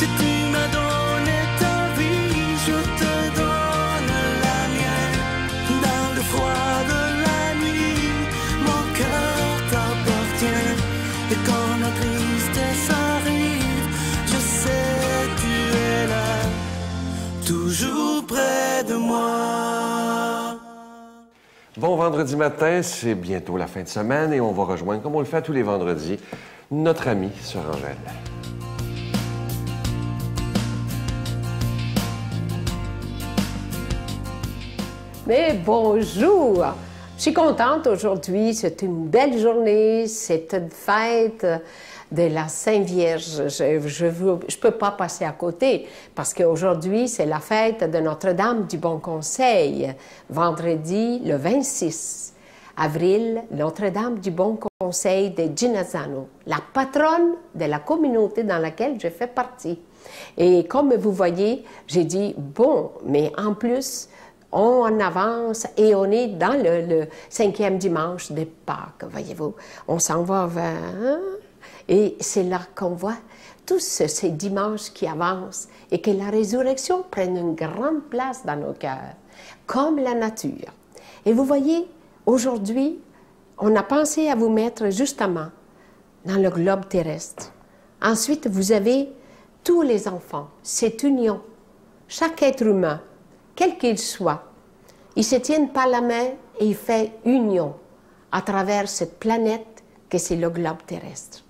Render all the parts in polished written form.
Si tu m'as donné ta vie, je te donne la mienne. Dans le froid de la nuit, mon cœur t'appartient. Et quand la tristesse arrive, je sais tu es là, toujours près de moi. Bon vendredi matin, c'est bientôt la fin de semaine et on va rejoindre, comme on le fait tous les vendredis, notre amie Sœur Angèle. Mais bonjour! Je suis contente aujourd'hui, c'est une belle journée, c'est une fête de la Sainte Vierge. Je peux pas passer à côté parce qu'aujourd'hui, c'est la fête de Notre-Dame du Bon Conseil, vendredi le 26 avril, Notre-Dame du Bon Conseil de Genazzano, la patronne de la communauté dans laquelle je fais partie. Et comme vous voyez, j'ai dit, bon, mais en plus, on en avance et on est dans le 5e dimanche de Pâques, voyez-vous. On s'en va vers... Et c'est là qu'on voit tous ces dimanches qui avancent et que la résurrection prenne une grande place dans nos cœurs, comme la nature. Et vous voyez, aujourd'hui, on a pensé à vous mettre justement dans le globe terrestre. Ensuite, vous avez tous les enfants, cette union, chaque être humain, quel qu'il soit, ils se tiennent par la main et ils font union à travers cette planète que c'est le globe terrestre.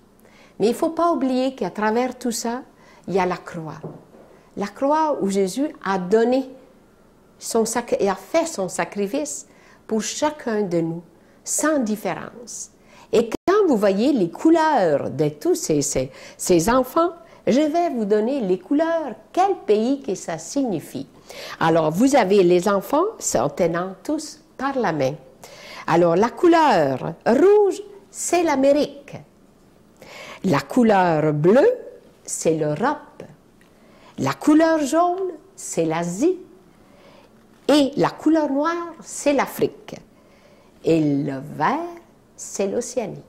Mais il ne faut pas oublier qu'à travers tout ça, il y a la croix. La croix où Jésus a donné et a fait son sacrifice pour chacun de nous, sans différence. Et quand vous voyez les couleurs de tous ces enfants, je vais vous donner les couleurs, quel pays que ça signifie. Alors, vous avez les enfants se tenant tous par la main. Alors, la couleur rouge, c'est l'Amérique. La couleur bleue, c'est l'Europe. La couleur jaune, c'est l'Asie. Et la couleur noire, c'est l'Afrique. Et le vert, c'est l'Océanie.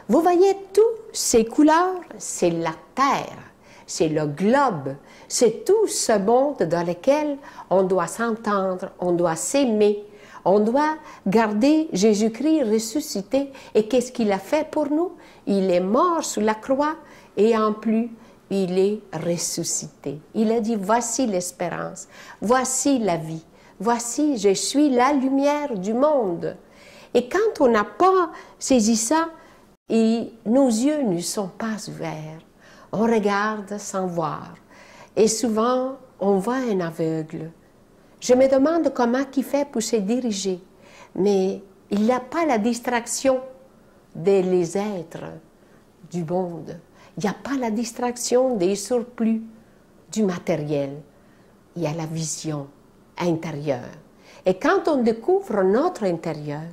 Vous voyez, toutes ces couleurs, c'est la Terre. C'est le globe, c'est tout ce monde dans lequel on doit s'entendre, on doit s'aimer, on doit garder Jésus-Christ ressuscité. Et qu'est-ce qu'il a fait pour nous? Il est mort sur la croix et en plus, il est ressuscité. Il a dit, voici l'espérance, voici la vie, voici, je suis la lumière du monde. Et quand on n'a pas saisi ça, nos yeux ne sont pas ouverts. On regarde sans voir. Et souvent, on voit un aveugle. Je me demande comment il fait pour se diriger. Mais il n'a pas la distraction des êtres du monde. Il n'y a pas la distraction des surplus du matériel. Il y a la vision intérieure. Et quand on découvre notre intérieur,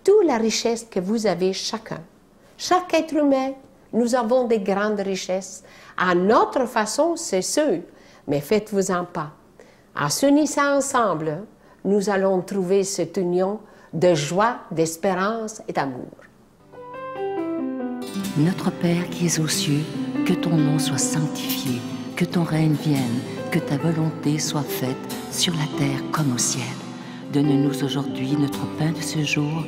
toute la richesse que vous avez chacun, chaque être humain, nous avons des grandes richesses. À notre façon, c'est sûr, mais faites-vous-en pas. En s'unissant ensemble, nous allons trouver cette union de joie, d'espérance et d'amour. Notre Père qui es aux cieux, que ton nom soit sanctifié, que ton règne vienne, que ta volonté soit faite sur la terre comme au ciel. Donne-nous aujourd'hui notre pain de ce jour.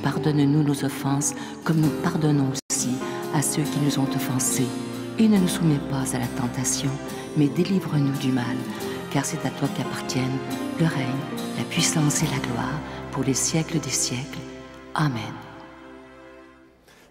Pardonne-nous nos offenses comme nous pardonnons aussi à ceux qui nous ont offensés. Et ne nous soumets pas à la tentation, mais délivre-nous du mal, car c'est à toi qu'appartiennent le règne, la puissance et la gloire pour les siècles des siècles. Amen.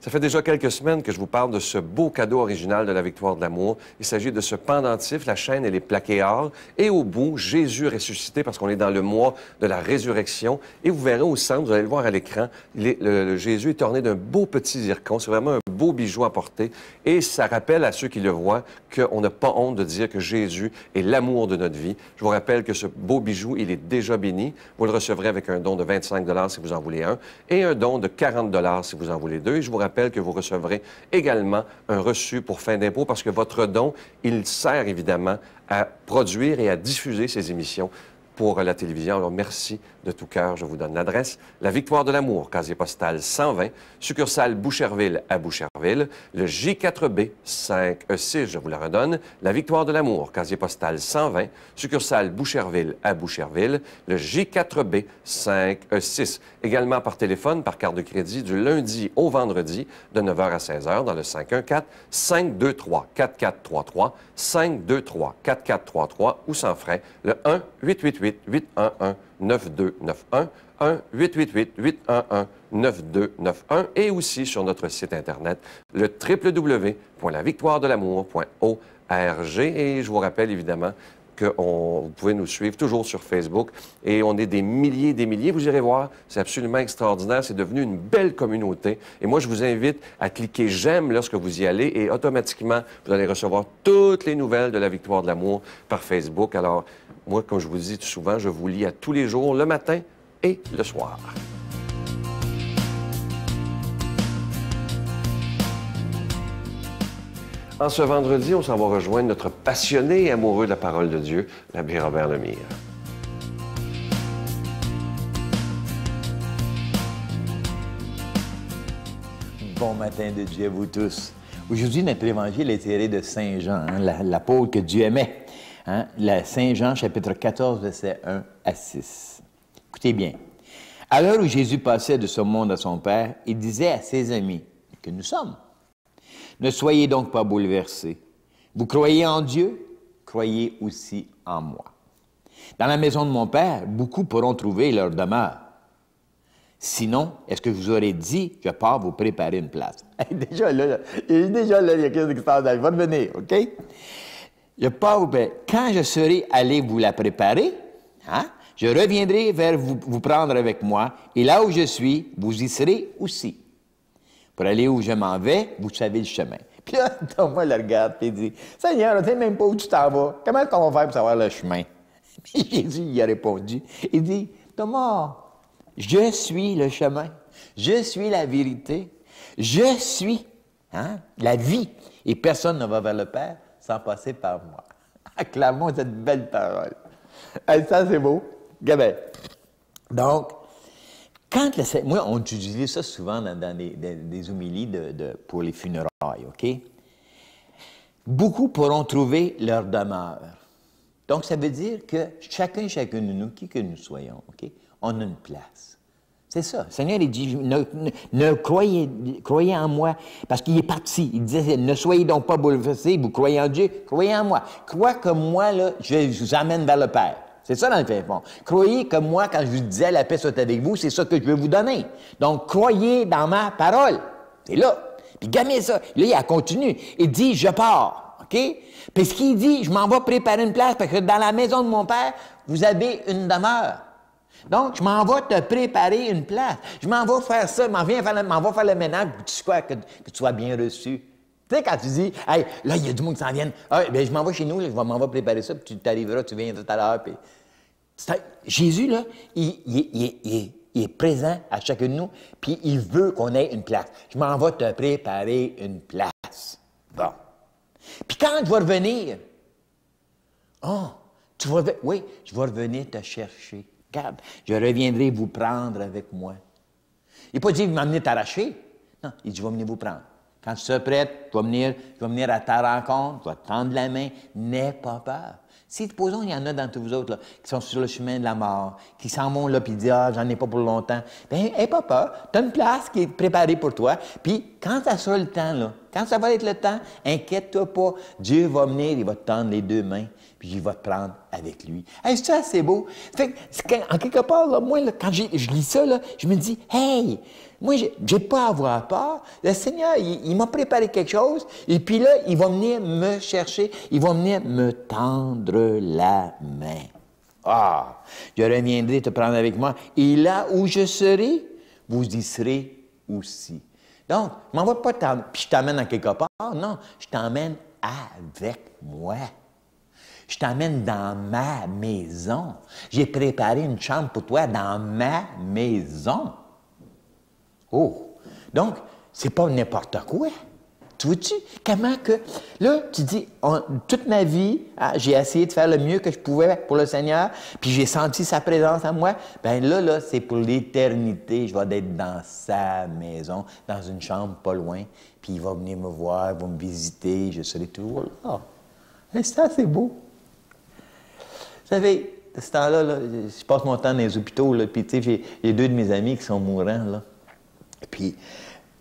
Ça fait déjà quelques semaines que je vous parle de ce beau cadeau original de la Victoire de l'amour. Il s'agit de ce pendentif, la chaîne elle est plaquée or, et au bout, Jésus ressuscité, parce qu'on est dans le mois de la résurrection. Et vous verrez au centre, vous allez le voir à l'écran, Jésus est orné d'un beau petit zircon. C'est vraiment un beau bijou à porter. Et ça rappelle à ceux qui le voient qu'on n'a pas honte de dire que Jésus est l'amour de notre vie. Je vous rappelle que ce beau bijou, il est déjà béni. Vous le recevrez avec un don de 25 $ si vous en voulez un, et un don de 40 $ si vous en voulez deux. Et je vous rappelle que vous recevrez également un reçu pour fin d'impôt parce que votre don, il sert évidemment à produire et à diffuser ces émissions pour la télévision. Alors, merci de tout cœur. Je vous donne l'adresse. La Victoire de l'Amour, casier postal 120, succursale Boucherville à Boucherville. Le J4B 5E6, je vous la redonne. La Victoire de l'Amour, casier postal 120, succursale Boucherville à Boucherville. Le J4B 5E6. Également par téléphone, par carte de crédit, du lundi au vendredi, de 9h à 16h, dans le 514-523-4433, 523-4433 ou sans frais, le 1-888-811-9291, 1-888-811-9291 et aussi sur notre site Internet, le www.lavictoiredelamour.org. Et je vous rappelle évidemment que vous pouvez nous suivre toujours sur Facebook et on est des milliers. Vous irez voir, c'est absolument extraordinaire. C'est devenu une belle communauté. Et moi, je vous invite à cliquer « J'aime » lorsque vous y allez et automatiquement, vous allez recevoir toutes les nouvelles de la Victoire de l'Amour par Facebook. Alors, moi, comme je vous dis souvent, je vous lis à tous les jours, le matin et le soir. En ce vendredi, on s'en va rejoindre notre passionné et amoureux de la parole de Dieu, l'abbé Robert Lemire. Bon matin de Dieu à vous tous. Aujourd'hui, notre évangile est tiré de Saint Jean, l'apôtre que Dieu aimait. Saint Jean, chapitre 14, versets 1 à 6. Écoutez bien. À l'heure où Jésus passait de ce monde à son Père, il disait à ses amis que nous sommes. Ne soyez donc pas bouleversés. Vous croyez en Dieu, croyez aussi en moi. Dans la maison de mon Père, beaucoup pourront trouver leur demeure. Sinon, est-ce que je vous aurais dit, je pars vous préparer une place? Déjà là, il y a quelque chose d'extraordinaire. Il va revenir, OK? Je pars vous préparer. Quand je serai allé vous la préparer, je reviendrai vers vous prendre avec moi, et là où je suis, vous y serez aussi. Pour aller où je m'en vais, vous savez le chemin. Puis là, Thomas le regarde et dit, « Seigneur, on ne sait même pas où tu t'en vas. Comment est-ce qu'on va faire pour savoir le chemin? » Puis Jésus y a répondu. Il dit, « Thomas, je suis le chemin. Je suis la vérité. Je suis la vie. Et personne ne va vers le Père sans passer par moi. » Acclamons cette belle parole. Ça, c'est beau. Gabin. Donc, moi, on utilise ça souvent dans des homélies pour les funérailles, OK? Beaucoup pourront trouver leur demeure. Donc, ça veut dire que chacune de nous, qui que nous soyons, OK, on a une place. C'est ça. Le Seigneur, il dit, croyez en moi, parce qu'il est parti. Il disait, ne soyez donc pas bouleversés, vous croyez en Dieu, croyez en moi. Crois que moi, là, je vous amène vers le Père. C'est ça dans le fond. Croyez que moi, quand je vous disais la paix soit avec vous, c'est ça que je veux vous donner. Donc, croyez dans ma parole. C'est là. Puis, gagnez ça. Là, il continue. Il dit, je pars. OK? Puis, ce qu'il dit, je m'en vais préparer une place parce que dans la maison de mon Père, vous avez une demeure. Donc, je m'en vais te préparer une place. Je m'en vais faire ça, je m'en vais faire le ménage pour que tu sois bien reçu. Tu sais, quand tu dis, hey, là, il y a du monde qui s'en vient. Ah, bien, je m'en vais chez nous, je m'en vais préparer ça, puis tu t'arriveras, tu viens tout à l'heure. Puis... Jésus, là, il est présent à chacun de nous, puis il veut qu'on ait une place. Je m'en vais te préparer une place. Bon. Puis quand je vais revenir, oui, je vais revenir te chercher. Regarde, je reviendrai vous prendre avec moi. Il n'a pas dit, il va m'amener t'arracher. Non, il dit, je vais venir vous prendre. Quand tu seras prête, je vais venir à ta rencontre, je vais te tendre la main. N'aie pas peur. Si, supposons, il y en a d'entre vous autres là, qui sont sur le chemin de la mort, qui s'en vont là, puis disent, j'en ai pas pour longtemps. Bien, n'aie pas peur. Tu as une place qui est préparée pour toi. Puis, quand ça sera le temps, là, quand ça va être le temps, inquiète-toi pas. Dieu va venir, il va te tendre les deux mains, puis il va te prendre avec lui. Hey, ça, c'est beau. Fait que, en quelque part, là, moi, là, quand je lis ça, là, je me dis, hey, moi, j'ai pas à avoir peur. Le Seigneur, il m'a préparé quelque chose, et puis là, il va venir me chercher, il va venir me tendre la main. Je reviendrai te prendre avec moi, et là où je serai, vous y serez aussi. Donc, je m'en vais pas puis je t'amène à quelque part, non, je t'emmène avec moi. Je t'emmène dans ma maison. J'ai préparé une chambre pour toi dans ma maison. Oh! Donc, c'est pas n'importe quoi. Tu vois-tu comment que... Là, tu dis, toute ma vie, j'ai essayé de faire le mieux que je pouvais pour le Seigneur, puis j'ai senti sa présence en moi. Bien là, c'est pour l'éternité. Je vais être dans sa maison, dans une chambre pas loin, puis il va venir me voir, il va me visiter, je serai toujours là. Et ça, c'est beau. Vous savez, à ce temps-là, là, je passe mon temps dans les hôpitaux, là, puis tu sais, j'ai 2 de mes amis qui sont mourants, là. Puis...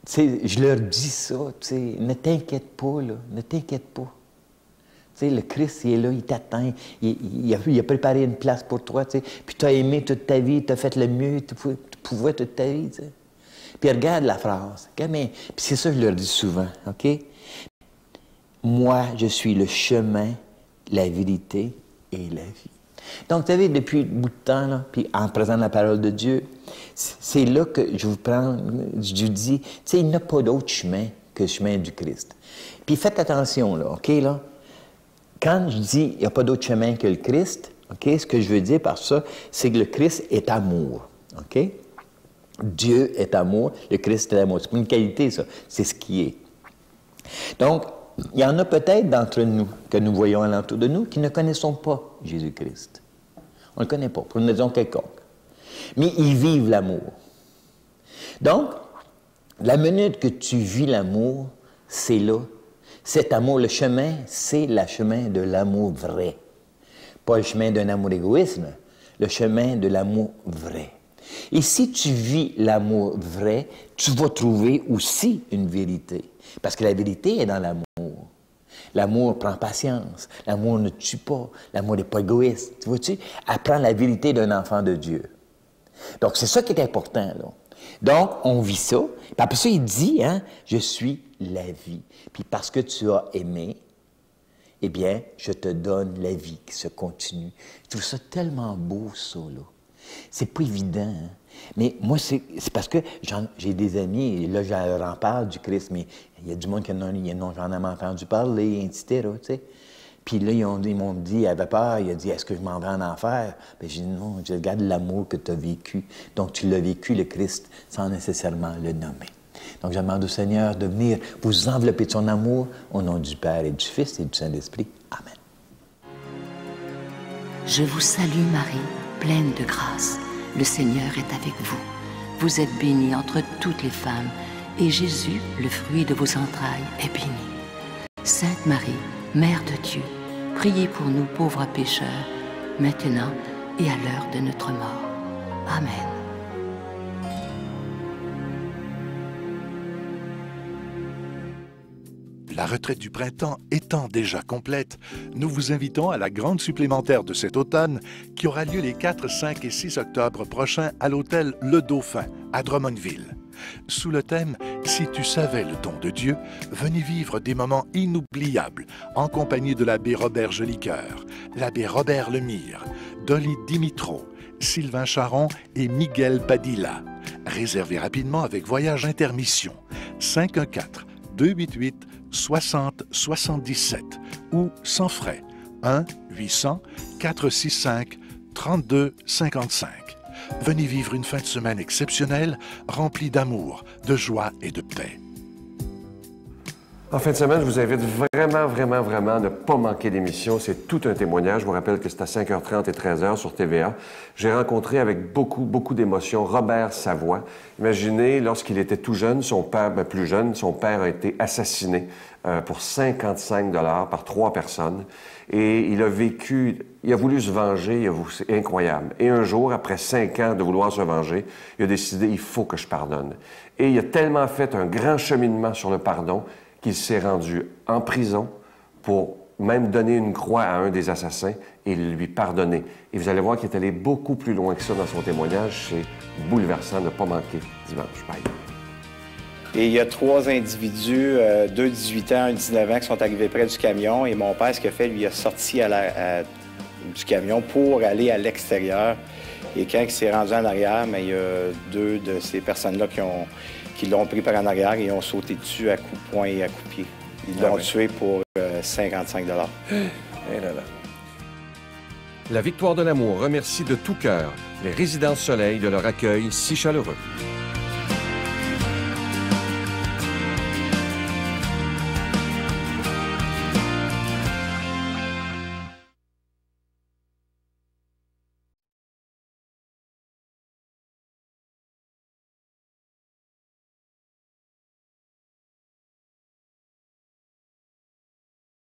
tu sais, je leur dis ça, tu sais, ne t'inquiète pas, là, ne t'inquiète pas. Tu sais, le Christ, il est là, il t'attend, il a préparé une place pour toi, tu sais, puis tu as aimé toute ta vie, tu as fait le mieux, tu pouvais toute ta vie, tu sais. Puis regarde la phrase, puis c'est ça que je leur dis souvent, OK? Moi, je suis le chemin, la vérité et la vie. Donc, vous savez, depuis un bout de temps, là, puis en présentant la parole de Dieu, c'est là que je vous prends, je vous dis, tu sais, il n'y a pas d'autre chemin que le chemin du Christ. Puis faites attention, là, OK, là? Quand je dis il n'y a pas d'autre chemin que le Christ, OK, ce que je veux dire par ça, c'est que le Christ est amour, OK? Dieu est amour, le Christ est amour. C'est pas une qualité, ça, c'est ce qui est. Donc, il y en a peut-être d'entre nous, que nous voyons alentour de nous, qui ne connaissons pas Jésus-Christ. On ne le connaît pas, pour une raison quelconque. Mais ils vivent l'amour. Donc, la minute que tu vis l'amour, c'est là. Cet amour, le chemin, c'est le chemin de l'amour vrai. Pas le chemin d'un amour égoïsme, le chemin de l'amour vrai. Et si tu vis l'amour vrai, tu vas trouver aussi une vérité. Parce que la vérité est dans l'amour. L'amour prend patience. L'amour ne tue pas. L'amour n'est pas égoïste. Tu vois-tu? Apprends la vérité d'un enfant de Dieu. Donc, c'est ça qui est important, là. Donc, on vit ça. Puis après ça, il dit, hein, je suis la vie. Puis parce que tu as aimé, eh bien, je te donne la vie qui se continue. Je trouve ça tellement beau, ça, là. C'est pas évident, hein? Mais moi, c'est parce que j'ai des amis, et là, je leur en parle du Christ, mais il y a du monde qui n'en a jamais entendu parler, etc., tu sais. Puis là, ils m'ont dit, ils avaient peur, il a dit, est-ce que je m'en vais en enfer? Bien, j'ai dit, non, je regarde l'amour que tu as vécu. Donc, tu l'as vécu, le Christ, sans nécessairement le nommer. Donc, je demande au Seigneur de venir vous envelopper de son amour, au nom du Père et du Fils et du Saint-Esprit. Amen. Je vous salue Marie, pleine de grâce. Le Seigneur est avec vous. Vous êtes bénie entre toutes les femmes, et Jésus, le fruit de vos entrailles, est béni. Sainte Marie, Mère de Dieu, priez pour nous pauvres pécheurs, maintenant et à l'heure de notre mort. Amen. La retraite du printemps étant déjà complète, nous vous invitons à la grande supplémentaire de cet automne qui aura lieu les 4, 5 et 6 octobre prochains à l'hôtel Le Dauphin à Drummondville. Sous le thème « Si tu savais le don de Dieu », venez vivre des moments inoubliables en compagnie de l'abbé Robert Jolicoeur, l'abbé Robert Lemire, Dolly Dimitro, Sylvain Charon et Miguel Padilla. Réservez rapidement avec Voyage Intermission 514-288-6077 ou sans frais 1-800-465-3255. Venez vivre une fin de semaine exceptionnelle, remplie d'amour, de joie et de paix. En fin de semaine, je vous invite vraiment à ne pas manquer d'émission. C'est tout un témoignage. Je vous rappelle que c'est à 5h30 et 13h sur TVA. J'ai rencontré avec beaucoup d'émotion Robert Savoie. Imaginez, lorsqu'il était tout jeune, son père, plus jeune, son père a été assassiné pour 55 $ par 3 personnes. Et il a voulu se venger, c'est incroyable. Et un jour, après 5 ans de vouloir se venger, il a décidé, il faut que je pardonne. Et il a tellement fait un grand cheminement sur le pardon qu'il s'est rendu en prison pour même donner une croix à un des assassins et lui pardonner. Et vous allez voir qu'il est allé beaucoup plus loin que ça dans son témoignage. C'est bouleversant de ne pas manquer dimanche. Bye. Et il y a 3 individus, 2 18 ans, un 19 ans, qui sont arrivés près du camion. Et mon père, ce qu'il a fait, lui, il a sorti du camion pour aller à l'extérieur. Et quand il s'est rendu en arrière, mais il y a 2 de ces personnes-là qui l'ont pris par en arrière et ont sauté dessus à coups de poing et à coups de pied. Ils l'ont tué pour 55 $. Et là là. La Victoire de l'amour remercie de tout cœur les Résidences Soleil de leur accueil si chaleureux.